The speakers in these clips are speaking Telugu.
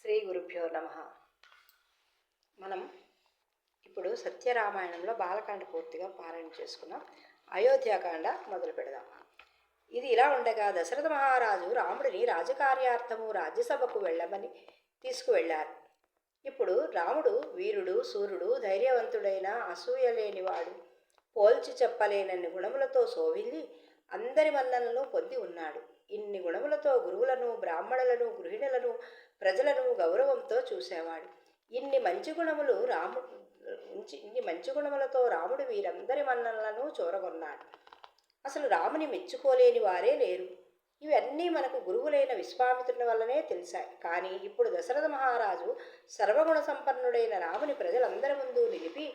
శ్రీ గురుభ్యో నమ. మనం ఇప్పుడు సత్యరామాయణంలో బాలకాండ పూర్తిగా పారాయణ చేసుకున్నాం. అయోధ్యాకాండ మొదలు పెడదాం. ఇది ఇలా ఉండగా దశరథ మహారాజు రాముడిని రాజకార్యార్థము రాజ్యసభకు వెళ్ళమని తీసుకువెళ్ళారు. ఇప్పుడు రాముడు వీరుడు, సూర్యుడు, ధైర్యవంతుడైన, అసూయ లేనివాడు, పోల్చి చెప్పలేనన్ని గుణములతో శోభిల్లి అందరి మన్ననలను పొంది ఉన్నాడు. ఇన్ని గుణములతో గురువులను, బ్రాహ్మణులను, గృహిణులను, ప్రజలను గౌరవంతో చూసేవాడు. ఇన్ని మంచి గుణములతో రాముడు వీరందరి మన్ననలను చూరగొన్నాడు. అసలు రాముని మెచ్చుకోలేని వారే లేరు. ఇవన్నీ మనకు గురువులైన విశ్వామిత్రుని వల్లనే తెలిసాయి. కానీ ఇప్పుడు దశరథ మహారాజు సర్వగుణ సంపన్నుడైన రాముని ప్రజలందరి ముందు నిలిపి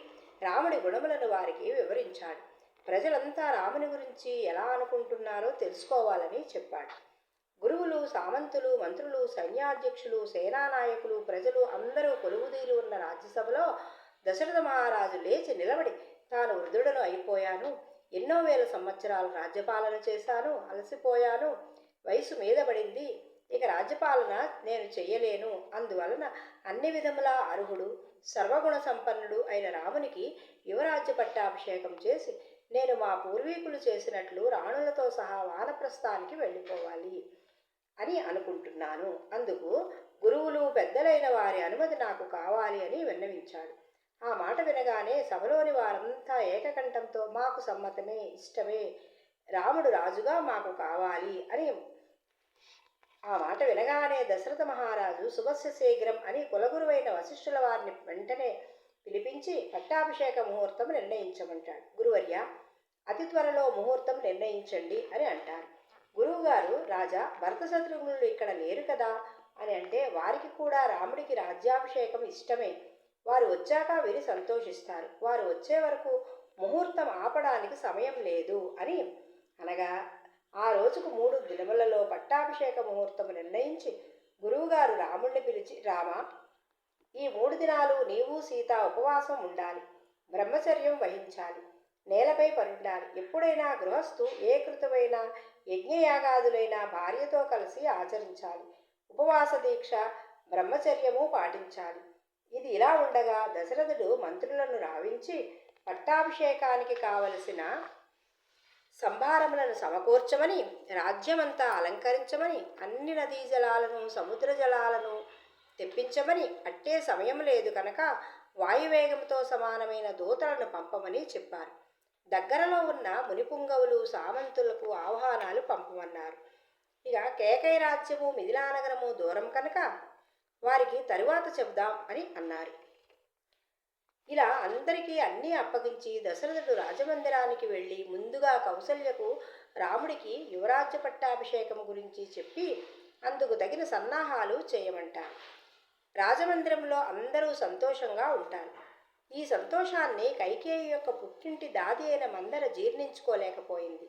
రాముడి గుణములను వారికి వివరించాడు. ప్రజలంతా రాముని గురించి ఎలా అనుకుంటున్నారో తెలుసుకోవాలని చెప్పాడు. గురువులు, సామంతులు, మంత్రులు, సైన్యాధ్యక్షులు, సేనానాయకులు, ప్రజలు అందరూ కొలువుదీరి ఉన్న రాజ్యసభలో దశరథ మహారాజు లేచి నిలబడి, తాను వృద్ధుడను అయిపోయాను, ఎన్నో వేల సంవత్సరాలు రాజ్యపాలన చేశాను, అలసిపోయాను, వయసు మీద పడింది, ఇక రాజ్యపాలన నేను చెయ్యలేను, అందువలన అన్ని విధములా అర్హుడు, సర్వగుణ సంపన్నుడు అయిన రామునికి యువరాజ్య పట్టాభిషేకం చేసి నేను మా పూర్వీకులు చేసినట్లు రాణులతో సహా వానప్రస్థానికి వెళ్ళిపోవాలి అని అనుకుంటున్నాను. అందుకు గురువులు, పెద్దలైన వారి అనుమతి నాకు కావాలి అని విన్నవించాడు. ఆ మాట వినగానే సభలోని వారంతా ఏకకంఠంతో మాకు సమ్మతమే, ఇష్టమే, రాముడు రాజుగా మాకు కావాలి అని. ఆ మాట వినగానే దశరథ మహారాజు శుభస్య శీఘ్రం అని కులగురువైన వశిష్ఠుల వారిని వెంటనే పిలిపించి పట్టాభిషేక ముహూర్తం నిర్ణయించమంటాడు. గురువర్య, అతి త్వరలో ముహూర్తం నిర్ణయించండి అని అంటారు. గురువుగారు, రాజా, భరత శత్రుఘ్నులు ఇక్కడ లేరు కదా అని అంటే, వారికి కూడా రాముడికి రాజ్యాభిషేకం ఇష్టమే, వారు వచ్చాక విని సంతోషిస్తారు, వారు వచ్చే వరకు ముహూర్తం ఆపడానికి సమయం లేదు అని అనగా, ఆ రోజుకు 3 దినములలో పట్టాభిషేక ముహూర్తం నిర్ణయించి గురువుగారు రాముడిని పిలిచి, రామా, ఈ 3 దినాలు నీవు, సీత ఉపవాసం ఉండాలి, బ్రహ్మచర్యం వహించాలి, నేలపై పరుండాలి. ఎప్పుడైనా గృహస్థు ఏ కృతమైన యజ్ఞయాగాదులైనా భార్యతో కలిసి ఆచరించాలి. ఉపవాస దీక్ష, బ్రహ్మచర్యము పాటించాలి. ఇది ఇలా ఉండగా దశరథుడు మంత్రులను రావించి పట్టాభిషేకానికి కావలసిన సంభారములను సమకూర్చమని, రాజ్యమంతా అలంకరించమని, అన్ని నదీ జలాలను, సముద్ర జలాలను తెప్పించమని, అట్టే సమయం లేదు కనుక వాయువేగంతో సమానమైన దూతలను పంపమని చెప్పారు. దగ్గరలో ఉన్న మునిపుంగవులు, సామంతులకు ఆహ్వానాలు పంపమన్నారు. ఇక కేకై రాజ్యము, మిథిలానగరము దూరం కనుక వారికి తరువాత చెబుదాం అని అన్నారు. ఇలా అందరికీ అన్నీ అప్పగించి దశరథుడు రాజమందిరానికి వెళ్ళి ముందుగా కౌసల్యకు రాముడికి యువరాజ్య పట్టాభిషేకం గురించి చెప్పి అందుకు తగిన సన్నాహాలు చేయమంటారు. రాజమందిరంలో అందరూ సంతోషంగా ఉంటారు. ఈ సంతోషాన్ని కైకేయి యొక్క పుట్టింటి దాది అయిన మందర జీర్ణించుకోలేకపోయింది.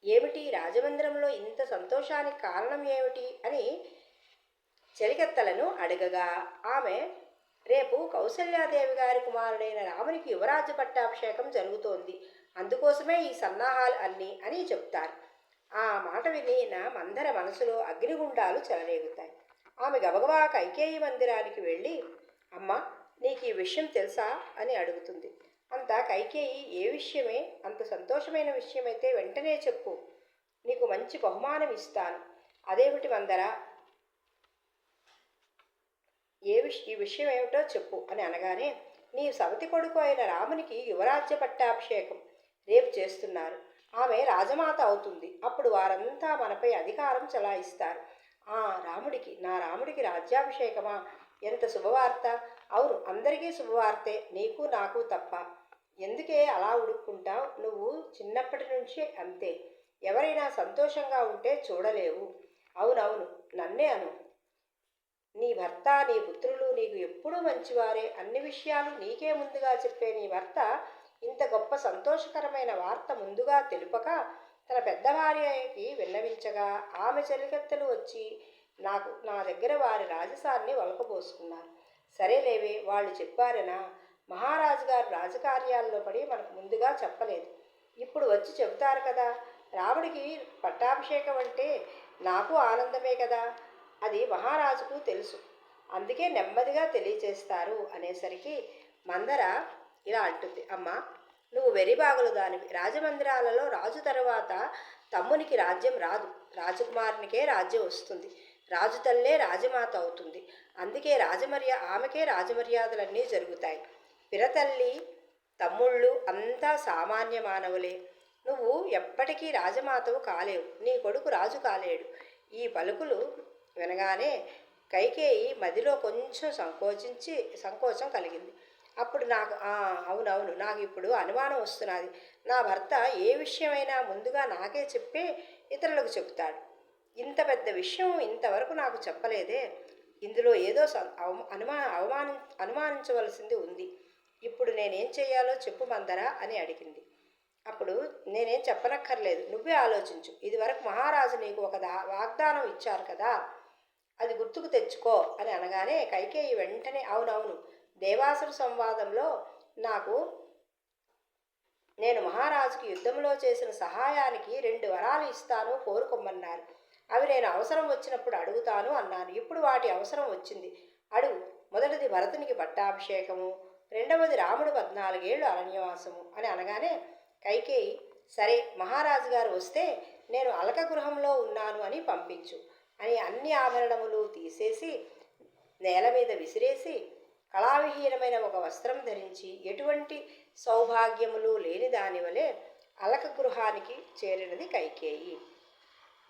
ఏమిటి, రాజమందిరంలో ఇంత సంతోషానికి కారణం ఏమిటి అని చెలికత్తలను అడగగా, ఆమె, రేపు కౌసల్యాదేవి గారి కుమారుడైన రామునికి యువరాజ్య పట్టాభిషేకం జరుగుతోంది, అందుకోసమే ఈ సన్నాహాలు అన్నీ అని చెప్తారు. ఆ మాట వినిన మందర మనసులో అగ్నిగుండాలు చెలరేగుతాయి. ఆమె గబగబా కైకేయి మందిరానికి వెళ్ళి, అమ్మ, నీకు ఈ విషయం తెలుసా అని అడుగుతుంది. అంత కైకేయి, ఏ విషయమే, అంత సంతోషమైన విషయమైతే వెంటనే చెప్పు, నీకు మంచి బహుమానం ఇస్తాను. అదేమిటి మందర, ఈ విషయం ఏమిటో చెప్పు అని అనగానే, నీ సవతి కొడుకు అయిన రామునికి యువరాజ్య పట్టాభిషేకం రేపు చేస్తున్నారు. ఆమె రాజమాత అవుతుంది. అప్పుడు వారంతా మనపై అధికారం చలాయిస్తారు. నా రాముడికి రాజ్యాభిషేకమా, ఎంత శుభవార్త. అవును, అందరికీ శుభవార్తే, నీకు నాకు తప్ప. ఎందుకే అలా ఉడుక్కుంటావు, నువ్వు చిన్నప్పటి నుంచి అంతే, ఎవరైనా సంతోషంగా ఉంటే చూడలేవు. అవునవును, నన్నే అను. నీ భర్త, నీ పుత్రులు నీకు ఎప్పుడూ మంచివారే, అన్ని విషయాలు నీకే ముందుగా చెప్పే నీ భర్త ఇంత గొప్ప సంతోషకరమైన వార్త ముందుగా తెలుపక తన పెద్ద భార్యకి విన్నవించగా, ఆమె చెలికత్తెలు వచ్చి నా దగ్గర వారి రాజసాన్ని వలకపోసుకున్నారు. సరేలేవే, వాళ్ళు చెప్పారనా, మహారాజు గారు రాజకార్యాల్లో పడి మనకు ముందుగా చెప్పలేదు, ఇప్పుడు వచ్చి చెబుతారు కదా. రాముడికి పట్టాభిషేకం అంటే నాకు ఆనందమే కదా. అది మహారాజుకు తెలుసు, అందుకే నెమ్మదిగా తెలియచేస్తారు అనేసరికి మందర ఇలా అంటుంది. అమ్మ, నువ్వు వెరిబాగులు దానివి. రాజమందిరాలలో రాజు తర్వాత తమ్మునికి రాజ్యం రాదు, రాజకుమారునికే రాజ్యం వస్తుంది. రాజు తల్లే రాజమాత అవుతుంది. అందుకే ఆమెకే రాజమర్యాదలన్నీ జరుగుతాయి. పిరతల్లి తమ్ముళ్ళు అంతా సామాన్య మానవులే. నువ్వు ఎప్పటికీ రాజమాతవు కాలేవు, నీ కొడుకు రాజు కాలేడు. ఈ పలుకులు వినగానే కైకేయి మదిలో కొంచెం సంకోచం కలిగింది. అప్పుడు నాకు అవునవును, నాకు ఇప్పుడు అనుమానం వస్తున్నది. నా భర్త ఏ విషయమైనా ముందుగా నాకే చెప్పే ఇతరులకు చెబుతాడు. ఇంత పెద్ద విషయం ఇంతవరకు నాకు చెప్పలేదే. ఇందులో ఏదో అనుమానించవలసింది ఉంది. ఇప్పుడు నేనేం చేయాలో చెప్పు మందరా అని అడిగింది. అప్పుడు నేనేం చెప్పనక్కర్లేదు, నువ్వే ఆలోచించు. ఇదివరకు మహారాజు నీకు ఒక వాగ్దానం ఇచ్చారు కదా, అది గుర్తుకు తెచ్చుకో అని అనగానే కైకేయి వెంటనే అవునవును, దేవాసుర సంవాదంలో నేను మహారాజుకి యుద్ధంలో చేసిన సహాయానికి 2 వరాలు ఇస్తాను, కోరుకోమన్నారు. అవి నేను అవసరం వచ్చినప్పుడు అడుగుతాను అన్నాను. ఇప్పుడు వాటి అవసరం వచ్చింది, అడుగు. మొదటిది భరతునికి పట్టాభిషేకము, రెండవది రాముడు 14 ఏళ్ళు అరణ్యవాసము అని అనగానే కైకేయి సరే, మహారాజు గారు వస్తే నేను అలక గృహంలో ఉన్నాను అని పంపించు అని అన్ని ఆభరణములు తీసేసి నేల మీద విసిరేసి కళావిహీనమైన ఒక వస్త్రం ధరించి ఎటువంటి సౌభాగ్యములు లేని దాని వలె అలక గృహానికి చేరినది కైకేయి.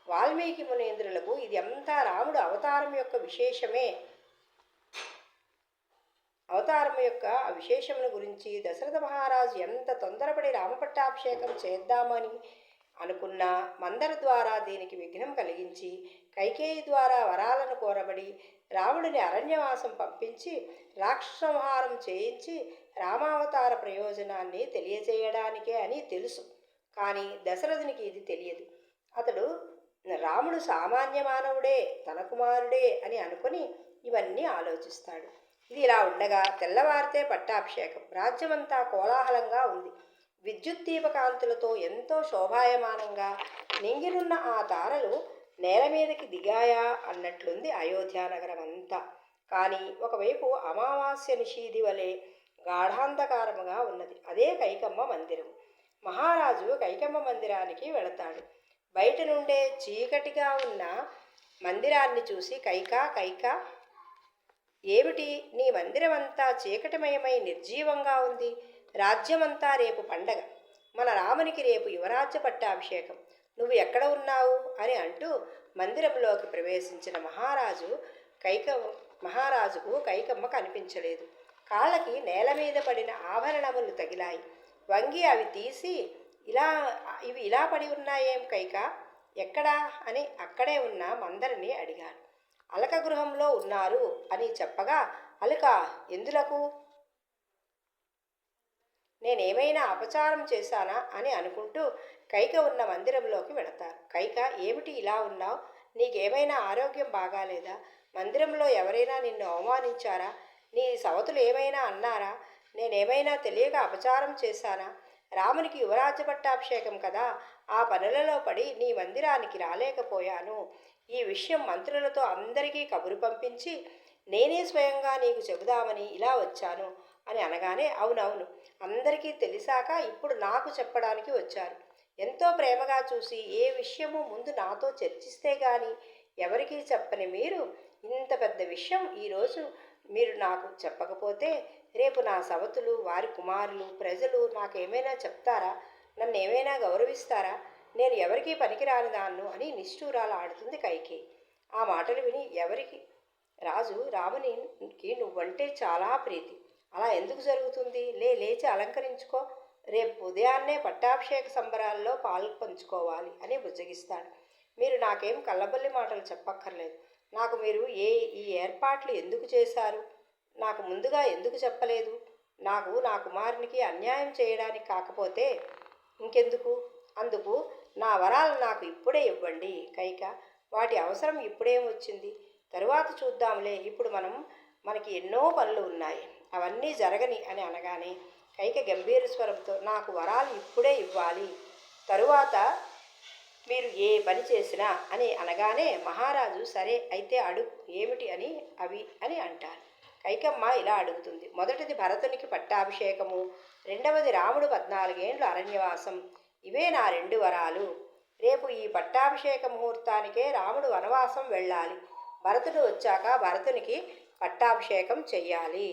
వాల్మీకి మునీంద్రులకు ఇది అంతా రాముడు అవతారం యొక్క విశేషముల గురించి దశరథ మహారాజు ఎంత తొందరపడి రామపట్టాభిషేకం చేద్దామని అనుకున్నా మందర ద్వారా దీనికి విఘ్నం కలిగించి కైకేయి ద్వారా వరాలను కోరబడి రాముడిని అరణ్యవాసం పంపించి రాక్షసంహారం చేయించి రామావతార ప్రయోజనాన్ని తెలియజేయడానికే అని తెలుసు. కానీ దశరథునికి ఇది తెలియదు. అతడు రాముడు సామాన్య మానవుడే, తన కుమారుడే అని అనుకుని ఇవన్నీ ఆలోచిస్తాడు. ఇది ఇలా ఉండగా తెల్లవారితే పట్టాభిషేకం. రాజ్యమంతా కోలాహలంగా ఉంది. విద్యుత్ దీపకాంతులతో ఎంతో శోభాయమానంగా నింగినున్న ఆ తారలు నేల మీదకి దిగాయా అన్నట్లుంది అయోధ్యానగరం అంతా. కానీ ఒకవైపు అమావాస్య నిషీధి వలె గాఢాంధకారముగా ఉన్నది. అదే కైకమ్మ మందిరం. మహారాజు కైకమ్మ మందిరానికి వెళతాడు. బయట నుండే చీకటిగా ఉన్న మందిరాన్ని చూసి కైకా, ఏమిటి నీ మందిరమంతా చీకటిమయమై నిర్జీవంగా ఉంది? రాజ్యమంతా రేపు పండగ, మన రామునికి రేపు యువరాజ్య పట్టాభిషేకం, నువ్వు ఎక్కడ ఉన్నావు అని అంటూ మందిరంలోకి ప్రవేశించిన మహారాజుకు కైకమ్మ కనిపించలేదు. కాళ్ళకి నేల మీద పడిన ఆభరణములు తగిలాయి. వంగి అవి తీసి ఇవి ఇలా పడి ఉన్నాయేం కైకా, ఎక్కడా అని అక్కడే ఉన్న మందరిని అడిగాడు. అలక గృహంలో ఉన్నారు అని చెప్పగా, అలక ఎందులకు? నేనేమైనా అపచారం చేశానా అని అనుకుంటూ కైక ఉన్న మందిరంలోకి వెళతారు. కైక, ఏమిటి ఇలా ఉన్నావు? నీకేమైనా ఆరోగ్యం బాగాలేదా? మందిరంలో ఎవరైనా నిన్ను అవమానించారా? నీ సవతులు ఏమైనా అన్నారా? నేనేమైనా తెలియక అపచారం చేశానా? రామునికి యువరాజ్య పట్టాభిషేకం కదా, ఆ పనులలో పడి నీ మందిరానికి రాలేకపోయాను. ఈ విషయం మంత్రులతో అందరికీ కబురు పంపించి నేనే స్వయంగా నీకు చెబుదామని ఇలా వచ్చాను అని అనగానే, అవునవును, అందరికీ తెలిసాక ఇప్పుడు నాకు చెప్పడానికి వచ్చారు. ఎంతో ప్రేమగా చూసి ఏ విషయము ముందు నాతో చర్చిస్తే గాని ఎవరికీ చెప్పని మీరు ఇంత పెద్ద విషయం ఈరోజు మీరు నాకు చెప్పకపోతే రేపు నా సవతులు, వారి కుమారులు, ప్రజలు నాకేమైనా చెప్తారా? నన్ను ఏమైనా గౌరవిస్తారా? నేను ఎవరికీ పనికిరాని దాన్ను అని నిష్ఠూరాలు ఆడుతుంది కైకేయి. ఆ మాటలు విని రాజు రామునికి నువ్వంటే చాలా ప్రీతి, అలా ఎందుకు జరుగుతుంది? లేచి అలంకరించుకో, రేపు ఉదయాన్నే పట్టాభిషేక సంబరాల్లో పంచుకోవాలి అని బుజ్జగిస్తాడు. మీరు నాకేం కళ్ళబల్లి మాటలు చెప్పక్కర్లేదు. నాకు మీరు ఈ ఏర్పాట్లు ఎందుకు చేశారు? నాకు ముందుగా ఎందుకు చెప్పలేదు? నా కుమారునికి అన్యాయం చేయడానికి కాకపోతే ఇంకెందుకు? అందుకు నా వరాలు నాకు ఇప్పుడే ఇవ్వండి కైక. వాటి అవసరం ఇప్పుడేం వచ్చింది? తరువాత చూద్దాంలే, ఇప్పుడు మనకి ఎన్నో పనులు ఉన్నాయి, అవన్నీ జరగని అని అనగానే కైక గంభీర స్వరంతో, నాకు వరాలు ఇప్పుడే ఇవ్వాలి, తరువాత మీరు ఏ పని చేసినా అని అనగానే మహారాజు సరే అయితే అడుగు ఏమిటి అని అవి అని అంటారు. కైకమ్మ ఇలా అడుగుతుంది. మొదటిది భరతునికి పట్టాభిషేకము, రెండవది రాముడు 14 ఏండ్లు అరణ్యవాసం. ఇవే నా 2 వరాలు. రేపు ఈ పట్టాభిషేక ముహూర్తానికే రాముడు వనవాసం వెళ్ళాలి. భరతుడు వచ్చాక భరతునికి పట్టాభిషేకం చెయ్యాలి.